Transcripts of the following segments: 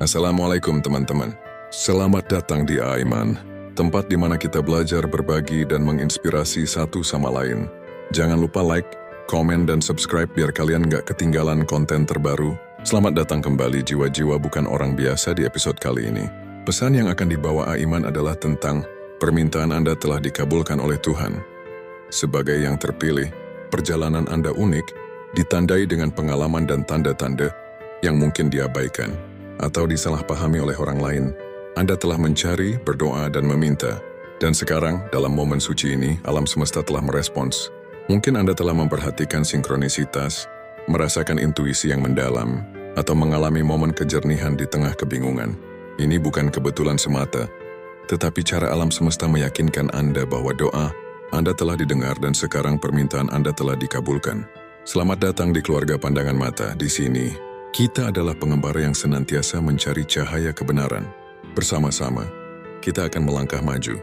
Assalamualaikum teman-teman. Selamat datang di Aiman, tempat di mana kita belajar berbagi dan menginspirasi satu sama lain. Jangan lupa like, komen, dan subscribe biar kalian nggak ketinggalan konten terbaru. Selamat datang kembali jiwa-jiwa bukan orang biasa di episode kali ini. Pesan yang akan dibawa Aiman adalah tentang permintaan Anda telah dikabulkan oleh Tuhan. Sebagai yang terpilih, perjalanan Anda unik, ditandai dengan pengalaman dan tanda-tanda yang mungkin diabaikan atau disalahpahami oleh orang lain. Anda telah mencari, berdoa, dan meminta. Dan sekarang, dalam momen suci ini, alam semesta telah merespons. Mungkin Anda telah memperhatikan sinkronisitas, merasakan intuisi yang mendalam, atau mengalami momen kejernihan di tengah kebingungan. Ini bukan kebetulan semata, tetapi cara alam semesta meyakinkan Anda bahwa doa Anda telah didengar dan sekarang permintaan Anda telah dikabulkan. Selamat datang di keluarga pandangan mata. Di sini, kita adalah pengembara yang senantiasa mencari cahaya kebenaran. Bersama-sama, kita akan melangkah maju,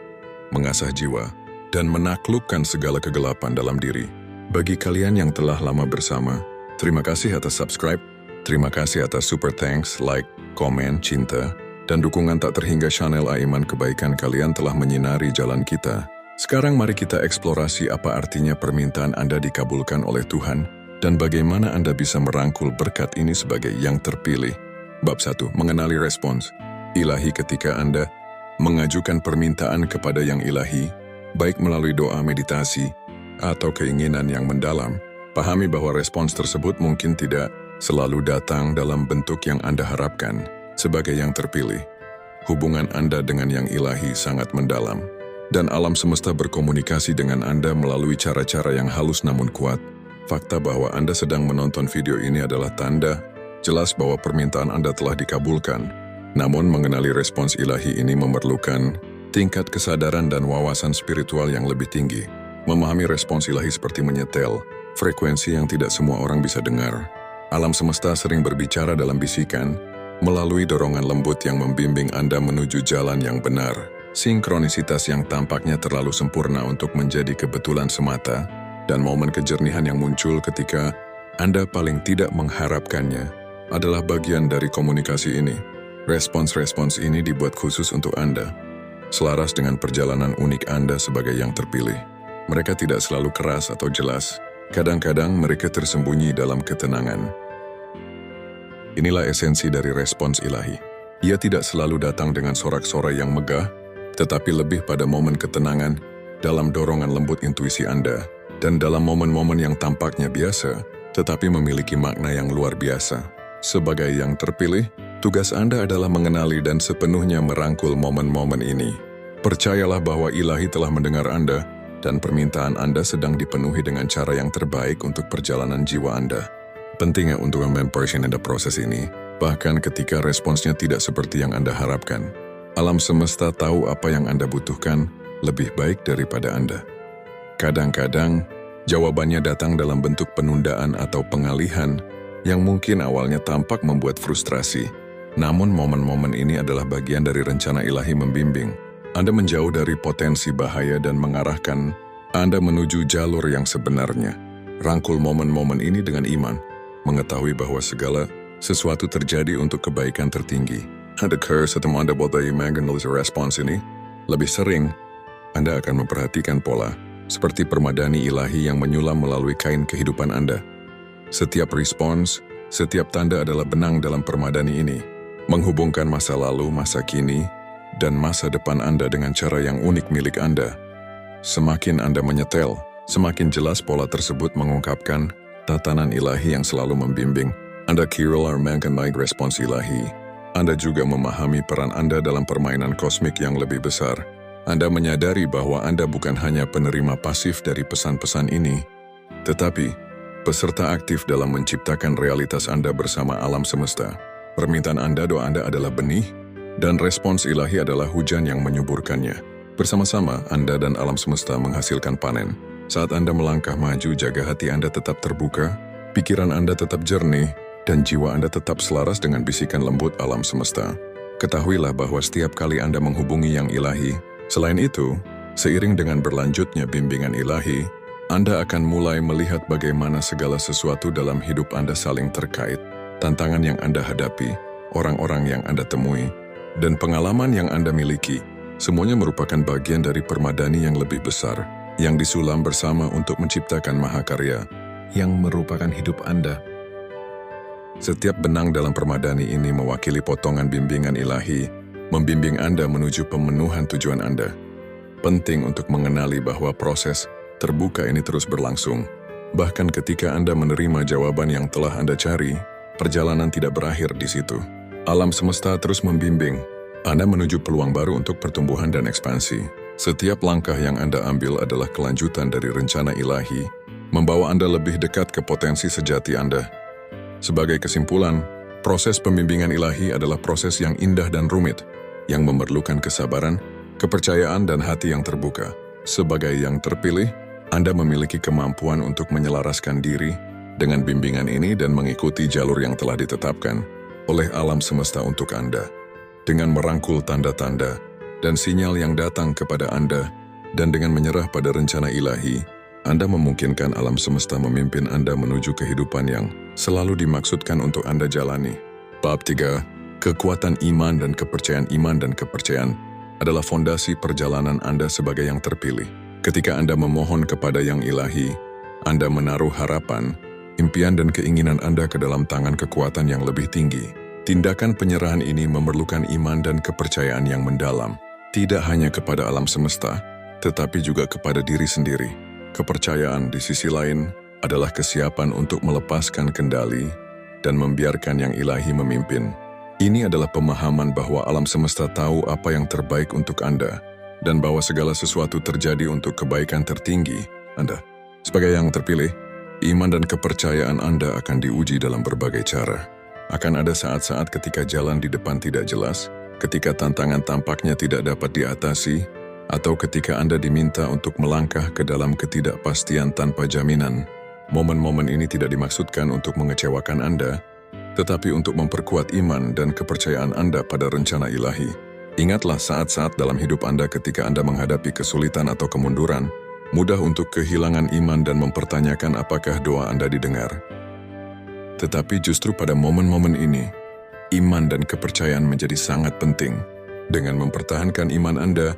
mengasah jiwa, dan menaklukkan segala kegelapan dalam diri. Bagi kalian yang telah lama bersama, terima kasih atas subscribe, terima kasih atas super thanks, like, komen, cinta, dan dukungan tak terhingga channel Aiman. Kebaikan kalian telah menyinari jalan kita. Sekarang mari kita eksplorasi apa artinya permintaan Anda dikabulkan oleh Tuhan, dan bagaimana Anda bisa merangkul berkat ini sebagai yang terpilih. Bab 1. Mengenali respons ilahi. Ketika Anda mengajukan permintaan kepada yang ilahi, baik melalui doa, meditasi, atau keinginan yang mendalam, pahami bahwa respons tersebut mungkin tidak selalu datang dalam bentuk yang Anda harapkan. Sebagai yang terpilih, hubungan Anda dengan yang ilahi sangat mendalam, dan alam semesta berkomunikasi dengan Anda melalui cara-cara yang halus namun kuat. Fakta bahwa Anda sedang menonton video ini adalah tanda jelas bahwa permintaan Anda telah dikabulkan. Namun, mengenali respons ilahi ini memerlukan tingkat kesadaran dan wawasan spiritual yang lebih tinggi. Memahami respons ilahi seperti menyetel frekuensi yang tidak semua orang bisa dengar. Alam semesta sering berbicara dalam bisikan, melalui dorongan lembut yang membimbing Anda menuju jalan yang benar. Sinkronisitas yang tampaknya terlalu sempurna untuk menjadi kebetulan semata, dan momen kejernihan yang muncul ketika Anda paling tidak mengharapkannya adalah bagian dari komunikasi ini. Respons-respons ini dibuat khusus untuk Anda, selaras dengan perjalanan unik Anda sebagai yang terpilih. Mereka tidak selalu keras atau jelas, kadang-kadang mereka tersembunyi dalam ketenangan. Inilah esensi dari respons ilahi. Ia tidak selalu datang dengan sorak-sorai yang megah, tetapi lebih pada momen ketenangan dalam dorongan lembut intuisi Anda, dan dalam momen-momen yang tampaknya biasa, tetapi memiliki makna yang luar biasa. Sebagai yang terpilih, tugas Anda adalah mengenali dan sepenuhnya merangkul momen-momen ini. Percayalah bahwa ilahi telah mendengar Anda, dan permintaan Anda sedang dipenuhi dengan cara yang terbaik untuk perjalanan jiwa Anda. Pentingnya untuk mempersiapkan proses ini, bahkan ketika responsnya tidak seperti yang Anda harapkan. Alam semesta tahu apa yang Anda butuhkan lebih baik daripada Anda. Kadang-kadang, jawabannya datang dalam bentuk penundaan atau pengalihan yang mungkin awalnya tampak membuat frustrasi. Namun momen-momen ini adalah bagian dari rencana ilahi membimbing Anda menjauh dari potensi bahaya dan mengarahkan Anda menuju jalur yang sebenarnya. Rangkul momen-momen ini dengan iman, mengetahui bahwa segala sesuatu terjadi untuk kebaikan tertinggi. Ada curse atau Anda buat mengenali respons ini. Lebih sering, Anda akan memperhatikan pola seperti permadani ilahi yang menyulam melalui kain kehidupan Anda. Setiap respons, setiap tanda adalah benang dalam permadani ini, menghubungkan masa lalu, masa kini, dan masa depan Anda dengan cara yang unik milik Anda. Semakin Anda menyetel, semakin jelas pola tersebut mengungkapkan tatanan ilahi yang selalu membimbing Anda. Kiril mengenai respons ilahi, Anda juga memahami peran Anda dalam permainan kosmik yang lebih besar. Anda menyadari bahwa Anda bukan hanya penerima pasif dari pesan-pesan ini, tetapi peserta aktif dalam menciptakan realitas Anda bersama alam semesta. Permintaan Anda, doa Anda adalah benih, dan respons ilahi adalah hujan yang menyuburkannya. Bersama-sama, Anda dan alam semesta menghasilkan panen. Saat Anda melangkah maju, jaga hati Anda tetap terbuka, pikiran Anda tetap jernih, dan jiwa Anda tetap selaras dengan bisikan lembut alam semesta. Ketahuilah bahwa setiap kali Anda menghubungi yang ilahi, selain itu, seiring dengan berlanjutnya bimbingan ilahi, Anda akan mulai melihat bagaimana segala sesuatu dalam hidup Anda saling terkait. Tantangan yang Anda hadapi, orang-orang yang Anda temui, dan pengalaman yang Anda miliki, semuanya merupakan bagian dari permadani yang lebih besar, yang disulam bersama untuk menciptakan mahakarya, yang merupakan hidup Anda. Setiap benang dalam permadani ini mewakili potongan bimbingan ilahi, membimbing Anda menuju pemenuhan tujuan Anda. Penting untuk mengenali bahwa proses terbuka ini terus berlangsung. Bahkan ketika Anda menerima jawaban yang telah Anda cari, perjalanan tidak berakhir di situ. Alam semesta terus membimbing Anda menuju peluang baru untuk pertumbuhan dan ekspansi. Setiap langkah yang Anda ambil adalah kelanjutan dari rencana ilahi, membawa Anda lebih dekat ke potensi sejati Anda. Sebagai kesimpulan, proses pembimbingan ilahi adalah proses yang indah dan rumit, yang memerlukan kesabaran, kepercayaan, dan hati yang terbuka. Sebagai yang terpilih, Anda memiliki kemampuan untuk menyelaraskan diri dengan bimbingan ini dan mengikuti jalur yang telah ditetapkan oleh alam semesta untuk Anda. Dengan merangkul tanda-tanda dan sinyal yang datang kepada Anda, dan dengan menyerah pada rencana ilahi, Anda memungkinkan alam semesta memimpin Anda menuju kehidupan yang selalu dimaksudkan untuk Anda jalani. Bab 3. Kekuatan iman dan kepercayaan. Iman dan kepercayaan adalah fondasi perjalanan Anda sebagai yang terpilih. Ketika Anda memohon kepada yang ilahi, Anda menaruh harapan, impian dan keinginan Anda ke dalam tangan kekuatan yang lebih tinggi. Tindakan penyerahan ini memerlukan iman dan kepercayaan yang mendalam, tidak hanya kepada alam semesta, tetapi juga kepada diri sendiri. Kepercayaan di sisi lain adalah kesiapan untuk melepaskan kendali dan membiarkan yang ilahi memimpin. Ini adalah pemahaman bahwa alam semesta tahu apa yang terbaik untuk Anda, dan bahwa segala sesuatu terjadi untuk kebaikan tertinggi Anda. Sebagai yang terpilih, iman dan kepercayaan Anda akan diuji dalam berbagai cara. Akan ada saat-saat ketika jalan di depan tidak jelas, ketika tantangan tampaknya tidak dapat diatasi, atau ketika Anda diminta untuk melangkah ke dalam ketidakpastian tanpa jaminan. Momen-momen ini tidak dimaksudkan untuk mengecewakan Anda, tetapi untuk memperkuat iman dan kepercayaan Anda pada rencana ilahi. Ingatlah saat-saat dalam hidup Anda ketika Anda menghadapi kesulitan atau kemunduran, mudah untuk kehilangan iman dan mempertanyakan apakah doa Anda didengar. Tetapi justru pada momen-momen ini, iman dan kepercayaan menjadi sangat penting. Dengan mempertahankan iman Anda,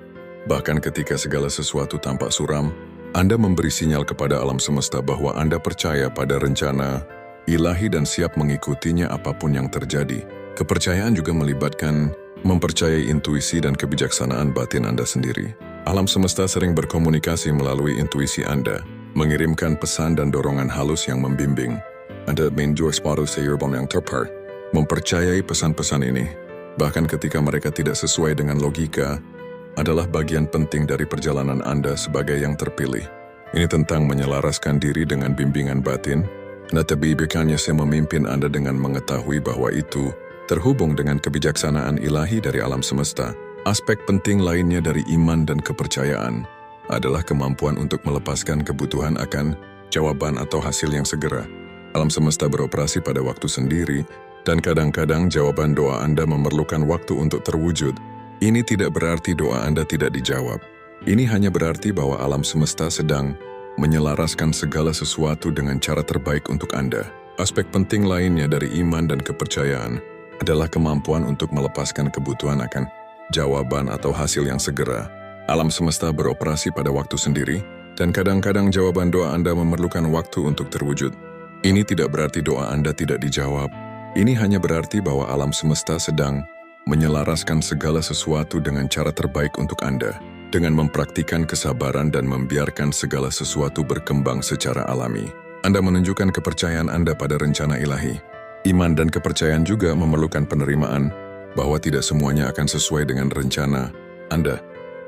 bahkan ketika segala sesuatu tampak suram, Anda memberi sinyal kepada alam semesta bahwa Anda percaya pada rencana ilahi dan siap mengikutinya apapun yang terjadi. Kepercayaan juga melibatkan mempercayai intuisi dan kebijaksanaan batin Anda sendiri. Alam semesta sering berkomunikasi melalui intuisi Anda, mengirimkan pesan dan dorongan halus yang membimbing. Anda menjual separuh seyerbam yang terpar, mempercayai pesan-pesan ini, bahkan ketika mereka tidak sesuai dengan logika, adalah bagian penting dari perjalanan Anda sebagai yang terpilih. Ini tentang menyelaraskan diri dengan bimbingan batin, tetapi bukannya saya memimpin Anda dengan mengetahui bahwa itu terhubung dengan kebijaksanaan ilahi dari alam semesta. Aspek penting lainnya dari iman dan kepercayaan adalah kemampuan untuk melepaskan kebutuhan akan jawaban atau hasil yang segera. Alam semesta beroperasi pada waktu sendiri, dan kadang-kadang jawaban doa Anda memerlukan waktu untuk terwujud. Ini tidak berarti doa Anda tidak dijawab. Ini hanya berarti bahwa alam semesta sedang menyelaraskan segala sesuatu dengan cara terbaik untuk Anda. Aspek penting lainnya dari iman dan kepercayaan adalah kemampuan untuk melepaskan kebutuhan akan jawaban atau hasil yang segera. Alam semesta beroperasi pada waktu sendiri, dan kadang-kadang jawaban doa Anda memerlukan waktu untuk terwujud. Ini tidak berarti doa Anda tidak dijawab. Ini hanya berarti bahwa alam semesta sedang menyelaraskan segala sesuatu dengan cara terbaik untuk Anda, dengan mempraktikkan kesabaran dan membiarkan segala sesuatu berkembang secara alami. Anda menunjukkan kepercayaan Anda pada rencana ilahi. Iman dan kepercayaan juga memerlukan penerimaan bahwa tidak semuanya akan sesuai dengan rencana Anda.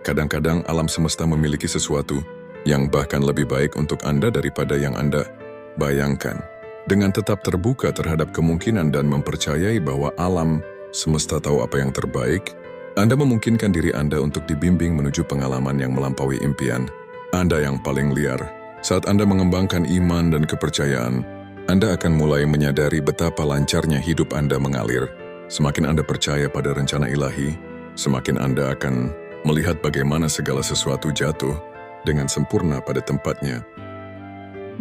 Kadang-kadang alam semesta memiliki sesuatu yang bahkan lebih baik untuk Anda daripada yang Anda bayangkan. Dengan tetap terbuka terhadap kemungkinan dan mempercayai bahwa alam semesta tahu apa yang terbaik, Anda memungkinkan diri Anda untuk dibimbing menuju pengalaman yang melampaui impian Anda yang paling liar. Saat Anda mengembangkan iman dan kepercayaan, Anda akan mulai menyadari betapa lancarnya hidup Anda mengalir. Semakin Anda percaya pada rencana ilahi, semakin Anda akan melihat bagaimana segala sesuatu jatuh dengan sempurna pada tempatnya.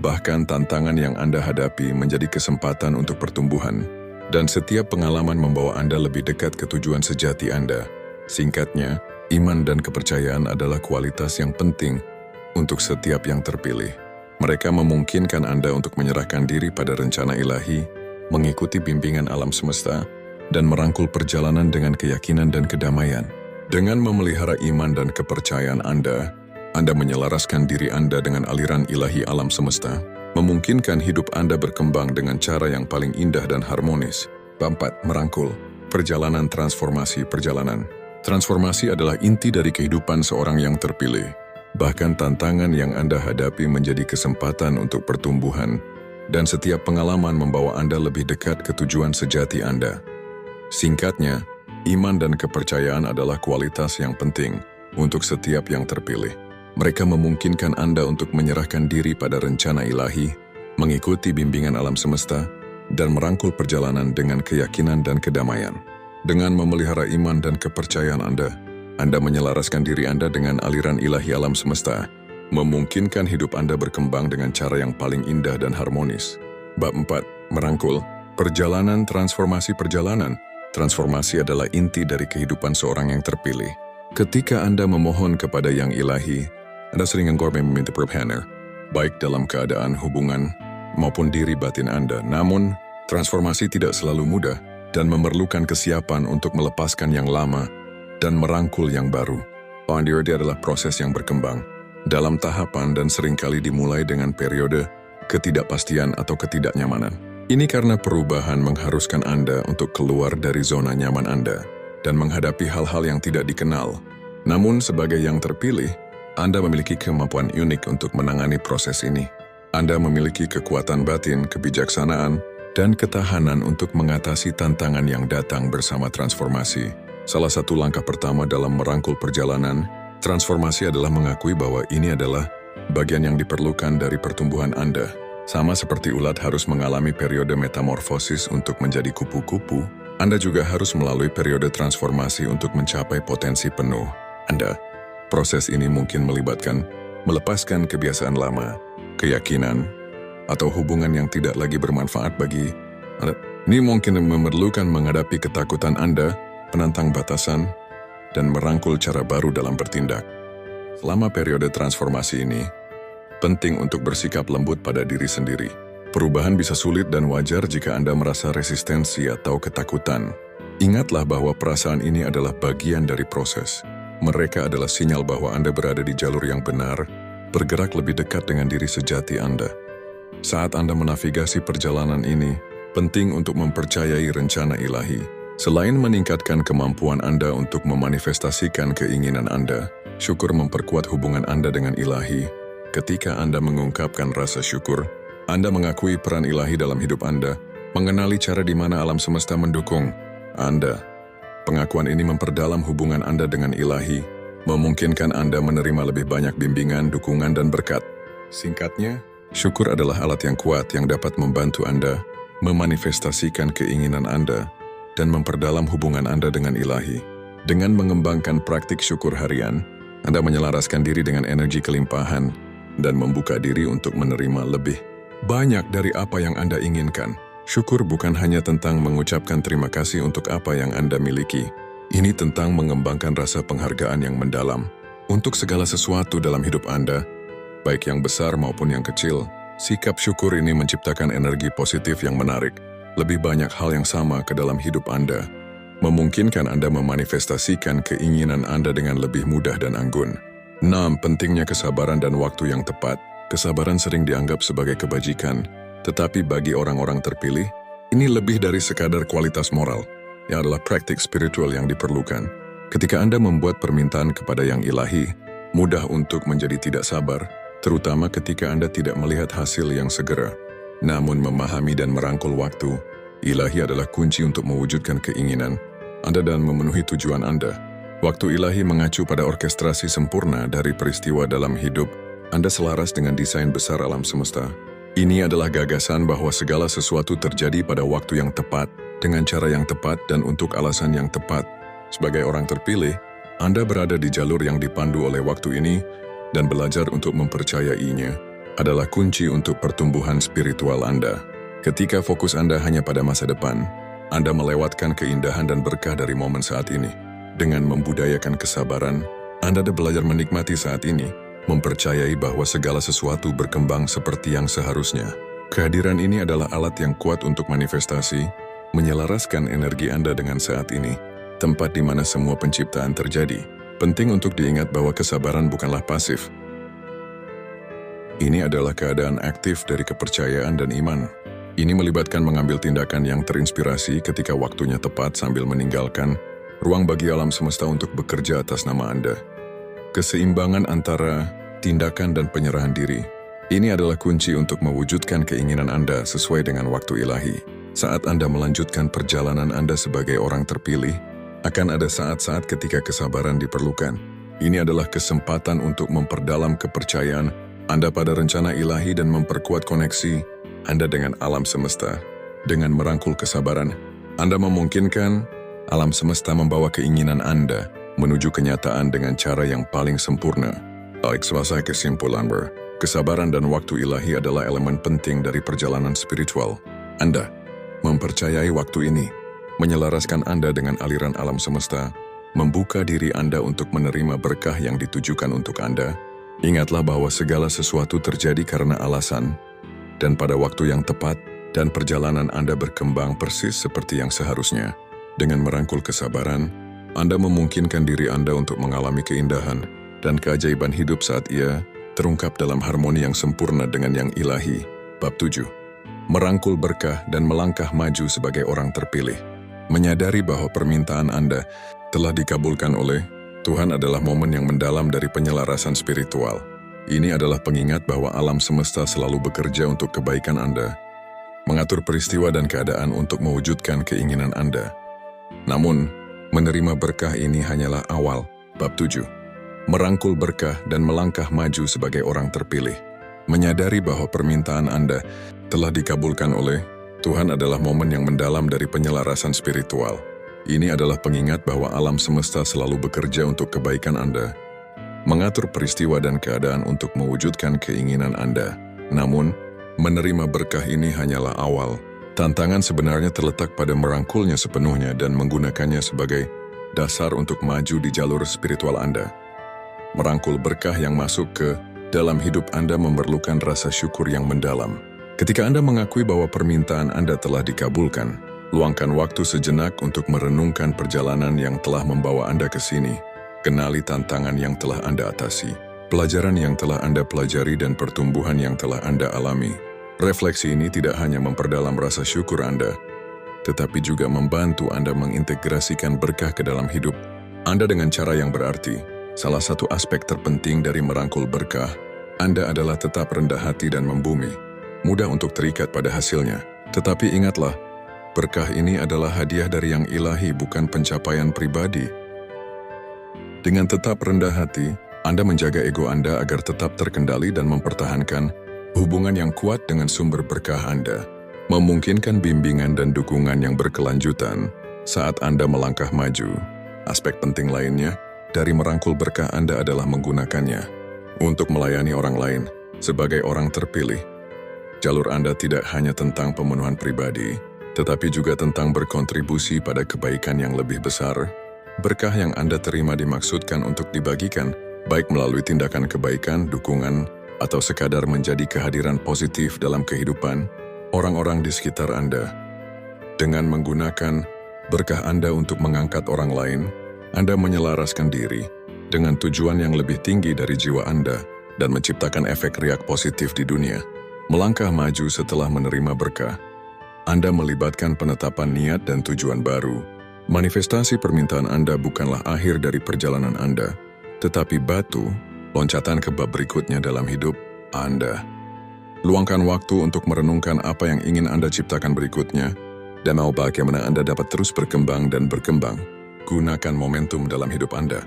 Bahkan tantangan yang Anda hadapi menjadi kesempatan untuk pertumbuhan. Dan setiap pengalaman membawa Anda lebih dekat ke tujuan sejati Anda. Singkatnya, iman dan kepercayaan adalah kualitas yang penting untuk setiap yang terpilih. Mereka memungkinkan Anda untuk menyerahkan diri pada rencana ilahi, mengikuti bimbingan alam semesta, dan merangkul perjalanan dengan keyakinan dan kedamaian. Dengan memelihara iman dan kepercayaan Anda menyelaraskan diri Anda dengan aliran ilahi alam semesta, memungkinkan hidup Anda berkembang dengan cara yang paling indah dan harmonis. 4. Merangkul. Perjalanan transformasi perjalanan. Transformasi adalah inti dari kehidupan seorang yang terpilih. Bahkan tantangan yang Anda hadapi menjadi kesempatan untuk pertumbuhan, dan setiap pengalaman membawa Anda lebih dekat ke tujuan sejati Anda. Singkatnya, iman dan kepercayaan adalah kualitas yang penting untuk setiap yang terpilih. Mereka memungkinkan Anda untuk menyerahkan diri pada rencana ilahi, mengikuti bimbingan alam semesta, dan merangkul perjalanan dengan keyakinan dan kedamaian. Dengan memelihara iman dan kepercayaan Anda menyelaraskan diri Anda dengan aliran ilahi alam semesta, memungkinkan hidup Anda berkembang dengan cara yang paling indah dan harmonis. Bab 4. Merangkul. Perjalanan transformasi perjalanan. Transformasi adalah inti dari kehidupan seorang yang terpilih. Ketika Anda memohon kepada yang ilahi, Anda sering meminta perubahan, baik dalam keadaan hubungan maupun diri batin Anda. Namun, transformasi tidak selalu mudah dan memerlukan kesiapan untuk melepaskan yang lama dan merangkul yang baru. Dia adalah proses yang berkembang dalam tahapan dan seringkali dimulai dengan periode ketidakpastian atau ketidaknyamanan. Ini karena perubahan mengharuskan Anda untuk keluar dari zona nyaman Anda dan menghadapi hal-hal yang tidak dikenal. Namun, sebagai yang terpilih, Anda memiliki kemampuan unik untuk menangani proses ini. Anda memiliki kekuatan batin, kebijaksanaan, dan ketahanan untuk mengatasi tantangan yang datang bersama transformasi. Salah satu langkah pertama dalam merangkul perjalanan transformasi adalah mengakui bahwa ini adalah bagian yang diperlukan dari pertumbuhan Anda. Sama seperti ulat harus mengalami periode metamorfosis untuk menjadi kupu-kupu, Anda juga harus melalui periode transformasi untuk mencapai potensi penuh Anda. Proses ini mungkin melibatkan melepaskan kebiasaan lama, keyakinan, atau hubungan yang tidak lagi bermanfaat bagi Anda. Ini mungkin memerlukan menghadapi ketakutan Anda, penantang batasan, dan merangkul cara baru dalam bertindak. Selama periode transformasi ini, penting untuk bersikap lembut pada diri sendiri. Perubahan bisa sulit dan wajar jika Anda merasa resistensi atau ketakutan. Ingatlah bahwa perasaan ini adalah bagian dari proses. Mereka adalah sinyal bahwa Anda berada di jalur yang benar, bergerak lebih dekat dengan diri sejati Anda. Saat Anda menavigasi perjalanan ini, penting untuk mempercayai rencana ilahi. Selain meningkatkan kemampuan Anda untuk memanifestasikan keinginan Anda, syukur memperkuat hubungan Anda dengan ilahi. Ketika Anda mengungkapkan rasa syukur, Anda mengakui peran ilahi dalam hidup Anda, mengenali cara di mana alam semesta mendukung Anda. Pengakuan ini memperdalam hubungan Anda dengan ilahi, memungkinkan Anda menerima lebih banyak bimbingan, dukungan, dan berkat. Singkatnya, syukur adalah alat yang kuat yang dapat membantu Anda memanifestasikan keinginan Anda dan memperdalam hubungan Anda dengan ilahi. Dengan mengembangkan praktik syukur harian, Anda menyelaraskan diri dengan energi kelimpahan dan membuka diri untuk menerima lebih banyak dari apa yang Anda inginkan. Syukur bukan hanya tentang mengucapkan terima kasih untuk apa yang Anda miliki. Ini tentang mengembangkan rasa penghargaan yang mendalam untuk segala sesuatu dalam hidup Anda, baik yang besar maupun yang kecil. Sikap syukur ini menciptakan energi positif yang menarik lebih banyak hal yang sama ke dalam hidup Anda, memungkinkan Anda memanifestasikan keinginan Anda dengan lebih mudah dan anggun. 6. Pentingnya kesabaran dan waktu yang tepat. Kesabaran sering dianggap sebagai kebajikan, tetapi bagi orang-orang terpilih, ini lebih dari sekadar kualitas moral, yang adalah praktik spiritual yang diperlukan. Ketika Anda membuat permintaan kepada yang ilahi, mudah untuk menjadi tidak sabar, terutama ketika Anda tidak melihat hasil yang segera. Namun memahami dan merangkul waktu, ilahi adalah kunci untuk mewujudkan keinginan Anda dan memenuhi tujuan Anda. Waktu ilahi mengacu pada orkestrasi sempurna dari peristiwa dalam hidup Anda selaras dengan desain besar alam semesta. Ini adalah gagasan bahwa segala sesuatu terjadi pada waktu yang tepat, dengan cara yang tepat dan untuk alasan yang tepat. Sebagai orang terpilih, Anda berada di jalur yang dipandu oleh waktu ini dan belajar untuk mempercayainya adalah kunci untuk pertumbuhan spiritual Anda. Ketika fokus Anda hanya pada masa depan, Anda melewatkan keindahan dan berkah dari momen saat ini. Dengan membudayakan kesabaran, Anda belajar menikmati saat ini, mempercayai bahwa segala sesuatu berkembang seperti yang seharusnya. Kehadiran ini adalah alat yang kuat untuk manifestasi, menyelaraskan energi Anda dengan saat ini, tempat di mana semua penciptaan terjadi. Penting untuk diingat bahwa kesabaran bukanlah pasif. Ini adalah keadaan aktif dari kepercayaan dan iman. Ini melibatkan mengambil tindakan yang terinspirasi ketika waktunya tepat sambil meninggalkan ruang bagi alam semesta untuk bekerja atas nama Anda. Keseimbangan antara tindakan dan penyerahan diri. Ini adalah kunci untuk mewujudkan keinginan Anda sesuai dengan waktu ilahi. Saat Anda melanjutkan perjalanan Anda sebagai orang terpilih, akan ada saat-saat ketika kesabaran diperlukan. Ini adalah kesempatan untuk memperdalam kepercayaan Anda pada rencana ilahi dan memperkuat koneksi Anda dengan alam semesta. Dengan merangkul kesabaran, Anda memungkinkan alam semesta membawa keinginan Anda menuju kenyataan dengan cara yang paling sempurna. Sebagai kesimpulan, kesabaran dan waktu ilahi adalah elemen penting dari perjalanan spiritual. Anda mempercayai waktu ini, menyelaraskan Anda dengan aliran alam semesta, membuka diri Anda untuk menerima berkah yang ditujukan untuk Anda. Ingatlah bahwa segala sesuatu terjadi karena alasan, dan pada waktu yang tepat, dan perjalanan Anda berkembang persis seperti yang seharusnya. Dengan merangkul kesabaran, Anda memungkinkan diri Anda untuk mengalami keindahan dan keajaiban hidup saat ia terungkap dalam harmoni yang sempurna dengan yang ilahi. Bab 7. Merangkul berkah dan melangkah maju sebagai orang terpilih. Menyadari bahwa permintaan Anda telah dikabulkan oleh Tuhan adalah momen yang mendalam dari penyelarasan spiritual. Ini adalah pengingat bahwa alam semesta selalu bekerja untuk kebaikan Anda, mengatur peristiwa dan keadaan untuk mewujudkan keinginan Anda. Namun, menerima berkah ini hanyalah awal. Bab 7. Merangkul berkah dan melangkah maju sebagai orang terpilih. Menyadari bahwa permintaan Anda telah dikabulkan oleh Tuhan adalah momen yang mendalam dari penyelarasan spiritual. Ini adalah pengingat bahwa alam semesta selalu bekerja untuk kebaikan Anda, mengatur peristiwa dan keadaan untuk mewujudkan keinginan Anda. Namun, menerima berkah ini hanyalah awal. Tantangan sebenarnya terletak pada merangkulnya sepenuhnya dan menggunakannya sebagai dasar untuk maju di jalur spiritual Anda. Merangkul berkah yang masuk ke dalam hidup Anda memerlukan rasa syukur yang mendalam. Ketika Anda mengakui bahwa permintaan Anda telah dikabulkan, luangkan waktu sejenak untuk merenungkan perjalanan yang telah membawa Anda ke sini. Kenali tantangan yang telah Anda atasi, pelajaran yang telah Anda pelajari dan pertumbuhan yang telah Anda alami. Refleksi ini tidak hanya memperdalam rasa syukur Anda, tetapi juga membantu Anda mengintegrasikan berkah ke dalam hidup Anda dengan cara yang berarti. Salah satu aspek terpenting dari merangkul berkah Anda adalah tetap rendah hati dan membumi. Mudah untuk terikat pada hasilnya. Tetapi ingatlah, berkah ini adalah hadiah dari yang ilahi, bukan pencapaian pribadi. Dengan tetap rendah hati, Anda menjaga ego Anda agar tetap terkendali dan mempertahankan hubungan yang kuat dengan sumber berkah Anda. Memungkinkan bimbingan dan dukungan yang berkelanjutan saat Anda melangkah maju. Aspek penting lainnya dari merangkul berkah Anda adalah menggunakannya untuk melayani orang lain sebagai orang terpilih. Jalur Anda tidak hanya tentang pemenuhan pribadi, tetapi juga tentang berkontribusi pada kebaikan yang lebih besar. Berkah yang Anda terima dimaksudkan untuk dibagikan, baik melalui tindakan kebaikan, dukungan, atau sekadar menjadi kehadiran positif dalam kehidupan orang-orang di sekitar Anda. Dengan menggunakan berkah Anda untuk mengangkat orang lain, Anda menyelaraskan diri dengan tujuan yang lebih tinggi dari jiwa Anda dan menciptakan efek riak positif di dunia. Melangkah maju setelah menerima berkah, Anda melibatkan penetapan niat dan tujuan baru. Manifestasi permintaan Anda bukanlah akhir dari perjalanan Anda, tetapi batu loncatan ke bab berikutnya dalam hidup Anda. Luangkan waktu untuk merenungkan apa yang ingin Anda ciptakan berikutnya, dan mau bagaimana Anda dapat terus berkembang dan berkembang. Gunakan momentum dalam hidup Anda.